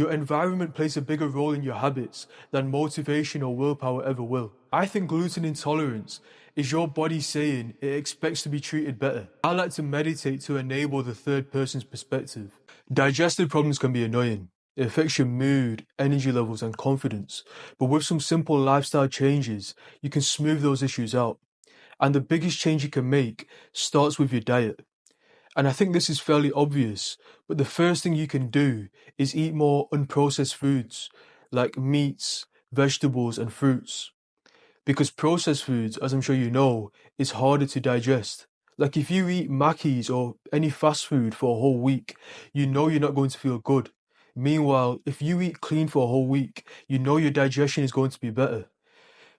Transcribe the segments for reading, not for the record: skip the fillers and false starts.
Your environment plays a bigger role in your habits than motivation or willpower ever will. I think gluten intolerance is your body saying it expects to be treated better. I like to meditate to enable the third person's perspective. Digestive problems can be annoying. It affects your mood, energy levels, and confidence. But with some simple lifestyle changes, you can smooth those issues out. And the biggest change you can make starts with your diet. And I think this is fairly obvious, but the first thing you can do is eat more unprocessed foods like meats, vegetables, and fruits. Because processed foods, as I'm sure you know, is harder to digest. Like if you eat Mackies or any fast food for a whole week, you know you're not going to feel good. Meanwhile, if you eat clean for a whole week, you know your digestion is going to be better.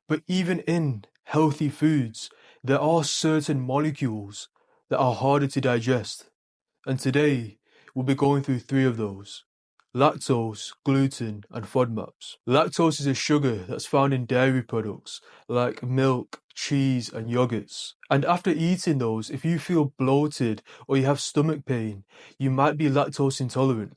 But even in healthy foods, there are certain molecules that are harder to digest. And today, we'll be going through three of those: lactose, gluten, and FODMAPs. Lactose is a sugar that's found in dairy products like milk, cheese, and yogurts. And after eating those, if you feel bloated or you have stomach pain, you might be lactose intolerant.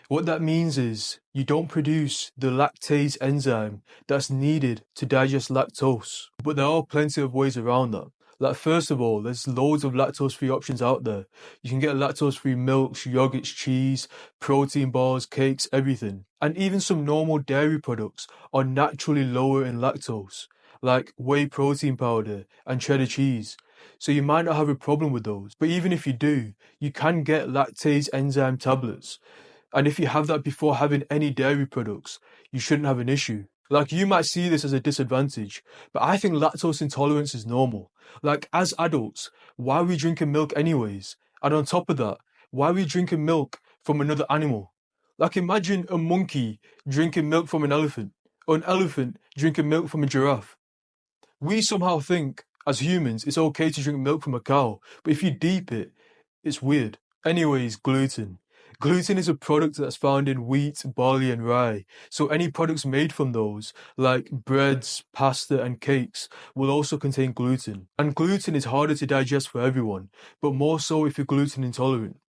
What that means is you don't produce the lactase enzyme that's needed to digest lactose. But there are plenty of ways around that. Like first of all, there's loads of lactose-free options out there. You can get lactose-free milks, yogurts, cheese, protein bars, cakes, everything. And even some normal dairy products are naturally lower in lactose, like whey protein powder and cheddar cheese. So you might not have a problem with those. But even if you do, you can get lactase enzyme tablets. And if you have that before having any dairy products, you shouldn't have an issue. Like you might see this as a disadvantage, but I think lactose intolerance is normal. Like as adults, why are we drinking milk anyways? And on top of that, why are we drinking milk from another animal? Like imagine a monkey drinking milk from an elephant, or an elephant drinking milk from a giraffe. We somehow think, as humans, it's okay to drink milk from a cow, but if you deep it, it's weird. Anyways, gluten. Gluten is a product that's found in wheat, barley, and rye. So any products made from those, like breads, pasta, and cakes, will also contain gluten. And gluten is harder to digest for everyone, but more so if you're gluten intolerant.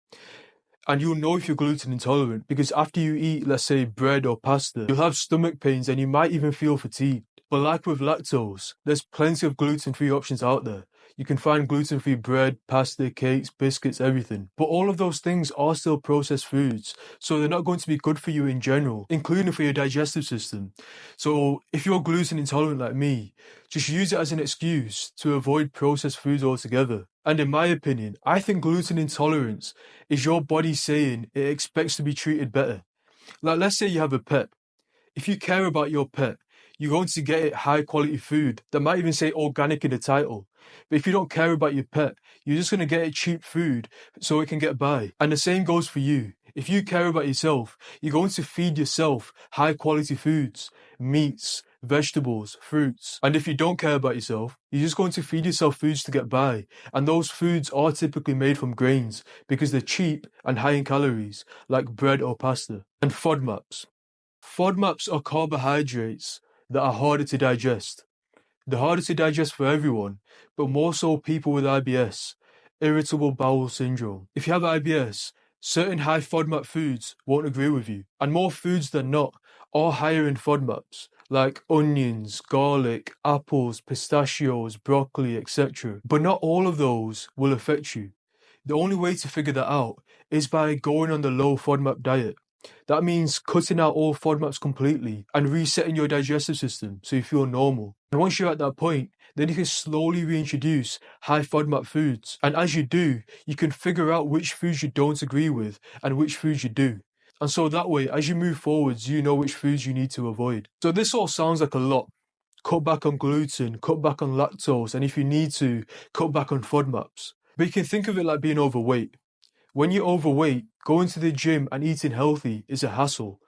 And you'll know if you're gluten intolerant because after you eat, let's say, bread or pasta, you'll have stomach pains and you might even feel fatigued. But like with lactose, there's plenty of gluten-free options out there. You can find gluten-free bread, pasta, cakes, biscuits, everything. But all of those things are still processed foods, so they're not going to be good for you in general, including for your digestive system. So if you're gluten intolerant like me, just use it as an excuse to avoid processed foods altogether. And in my opinion, I think gluten intolerance is your body saying it expects to be treated better. Like let's say you have a pet. If you care about your pet, you're going to get it high quality food that might even say organic in the title. But if you don't care about your pet, you're just going to get it cheap food so it can get by. And the same goes for you. If you care about yourself, you're going to feed yourself high quality foods, meats, vegetables, fruits. And if you don't care about yourself, you're just going to feed yourself foods to get by. And those foods are typically made from grains because they're cheap and high in calories, like bread or pasta. And FODMAPs. FODMAPs are carbohydrates that are harder to digest. They're harder to digest for everyone, but more so people with IBS, irritable bowel syndrome. If you have IBS, certain high FODMAP foods won't agree with you, and more foods than not are higher in FODMAPs, like onions, garlic, apples, pistachios, broccoli, etc. But not all of those will affect you. The only way to figure that out is by going on the low FODMAP diet. That means cutting out all FODMAPs completely and resetting your digestive system so you feel normal. And once you're at that point, then you can slowly reintroduce high FODMAP foods. And as you do, you can figure out which foods you don't agree with and which foods you do. And so that way, as you move forwards, you know which foods you need to avoid. So this all sounds like a lot. Cut back on gluten, cut back on lactose, and if you need to, cut back on FODMAPs. But you can think of it like being overweight. When you're overweight, going to the gym and eating healthy is a hassle.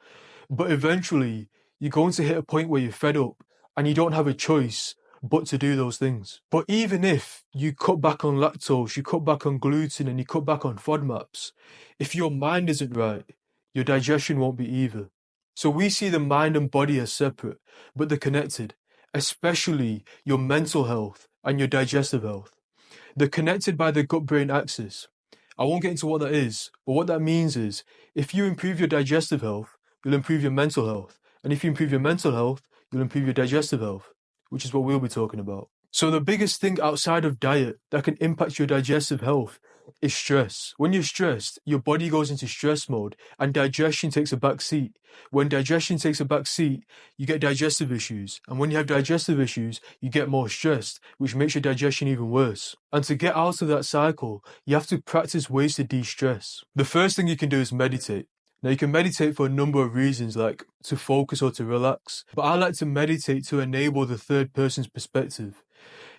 But eventually, you're going to hit a point where you're fed up and you don't have a choice but to do those things. But even if you cut back on lactose, you cut back on gluten, and you cut back on FODMAPs, if your mind isn't right, your digestion won't be either. So we see the mind and body as separate, but they're connected, especially your mental health and your digestive health. They're connected by the gut-brain axis. I won't get into what that is, but what that means is if you improve your digestive health, you'll improve your mental health. And if you improve your mental health, you'll improve your digestive health, which is what we'll be talking about. So the biggest thing outside of diet that can impact your digestive health is stress. When you're stressed, your body goes into stress mode and digestion takes a back seat. When digestion takes a back seat, you get digestive issues. And when you have digestive issues, you get more stressed, which makes your digestion even worse. And to get out of that cycle, you have to practice ways to de-stress. The first thing you can do is meditate. Now, you can meditate for a number of reasons, like to focus or to relax, but I like to meditate to enable the third person's perspective.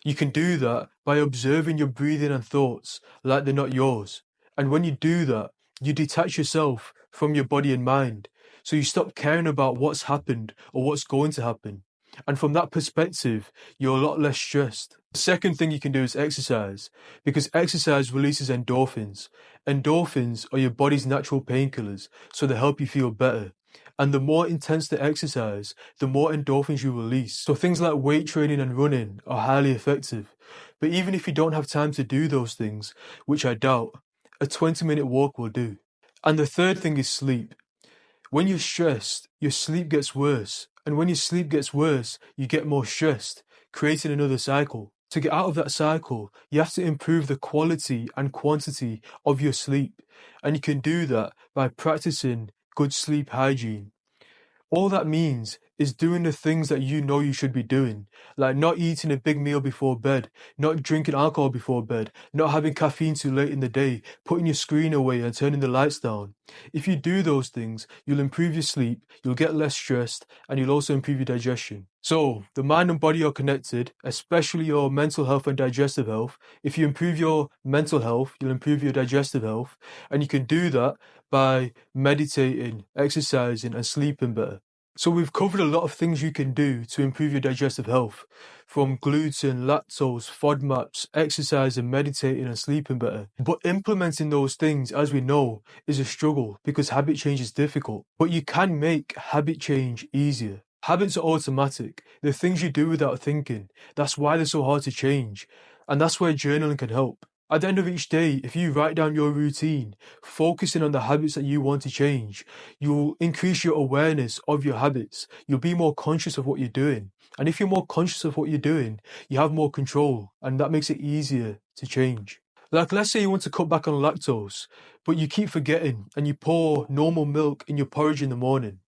You can do that by observing your breathing and thoughts like they're not yours. And when you do that, you detach yourself from your body and mind. So you stop caring about what's happened or what's going to happen. And from that perspective, you're a lot less stressed. The second thing you can do is exercise, because exercise releases endorphins. Endorphins are your body's natural painkillers, so they help you feel better. And the more intense the exercise, the more endorphins you release. So things like weight training and running are highly effective. But even if you don't have time to do those things, which I doubt, a 20-minute walk will do. And the third thing is sleep. When you're stressed, your sleep gets worse. And when your sleep gets worse, you get more stressed, creating another cycle. To get out of that cycle, you have to improve the quality and quantity of your sleep. And you can do that by practicing good sleep hygiene. All that means is doing the things that you know you should be doing, like not eating a big meal before bed, not drinking alcohol before bed, not having caffeine too late in the day, putting your screen away and turning the lights down. If you do those things, you'll improve your sleep, you'll get less stressed, and you'll also improve your digestion. So, the mind and body are connected, especially your mental health and digestive health. If you improve your mental health, you'll improve your digestive health, and you can do that by meditating, exercising, and sleeping better. So we've covered a lot of things you can do to improve your digestive health, from gluten, lactose, FODMAPs, exercising, meditating, and sleeping better. But implementing those things, as we know, is a struggle because habit change is difficult. But you can make habit change easier. Habits are automatic. They're things you do without thinking. That's why they're so hard to change. And that's where journaling can help. At the end of each day, if you write down your routine, focusing on the habits that you want to change, you'll increase your awareness of your habits. You'll be more conscious of what you're doing. And if you're more conscious of what you're doing, you have more control, and that makes it easier to change. Like, let's say you want to cut back on lactose, but you keep forgetting and you pour normal milk in your porridge in the morning.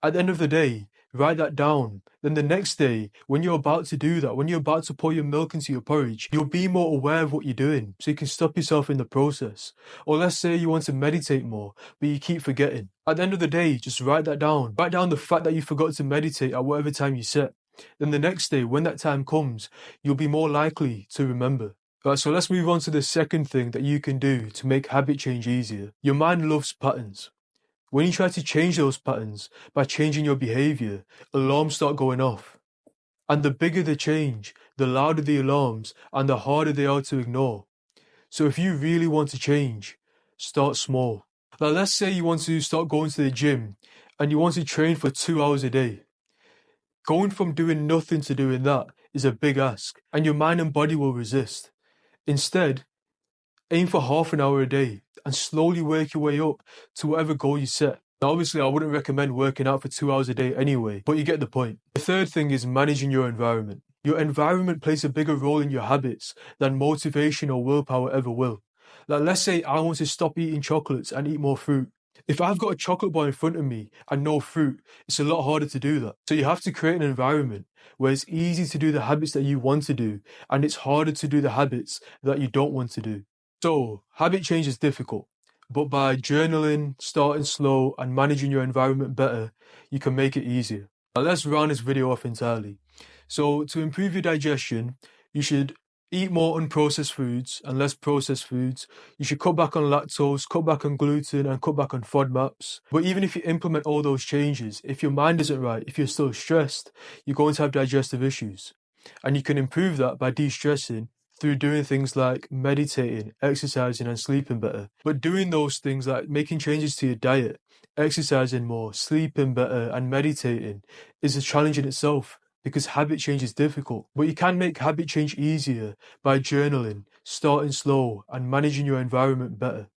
At the end of the day, write that down. Then the next day, when you're about to do that, when you're about to pour your milk into your porridge, you'll be more aware of what you're doing, so you can stop yourself in the process. Or let's say you want to meditate more, but you keep forgetting. At the end of the day, just write that down. Write down the fact that you forgot to meditate at whatever time you set. Then the next day, when that time comes, you'll be more likely to remember. Right, so let's move on to the second thing that you can do to make habit change easier. Your mind loves patterns. When you try to change those patterns by changing your behavior, alarms start going off. And the bigger the change, the louder the alarms, and the harder they are to ignore. So if you really want to change, start small. Now let's say you want to start going to the gym and you want to train for 2 hours a day. Going from doing nothing to doing that is a big ask, and your mind and body will resist. Instead, aim for half an hour a day and slowly work your way up to whatever goal you set. Now, obviously, I wouldn't recommend working out for 2 hours a day anyway, but you get the point. The third thing is managing your environment. Your environment plays a bigger role in your habits than motivation or willpower ever will. Like, let's say I want to stop eating chocolates and eat more fruit. If I've got a chocolate bar in front of me and no fruit, it's a lot harder to do that. So you have to create an environment where it's easy to do the habits that you want to do, and it's harder to do the habits that you don't want to do. So, habit change is difficult, but by journaling, starting slow, and managing your environment better, you can make it easier. Now, let's round this video off entirely. So, to improve your digestion, you should eat more unprocessed foods and less processed foods. You should cut back on lactose, cut back on gluten, and cut back on FODMAPs. But even if you implement all those changes, if your mind isn't right, if you're still stressed, you're going to have digestive issues. And you can improve that by de-stressing through doing things like meditating, exercising, and sleeping better. But doing those things like making changes to your diet, exercising more, sleeping better, and meditating is a challenge in itself, because habit change is difficult. But you can make habit change easier by journaling, starting slow, and managing your environment better.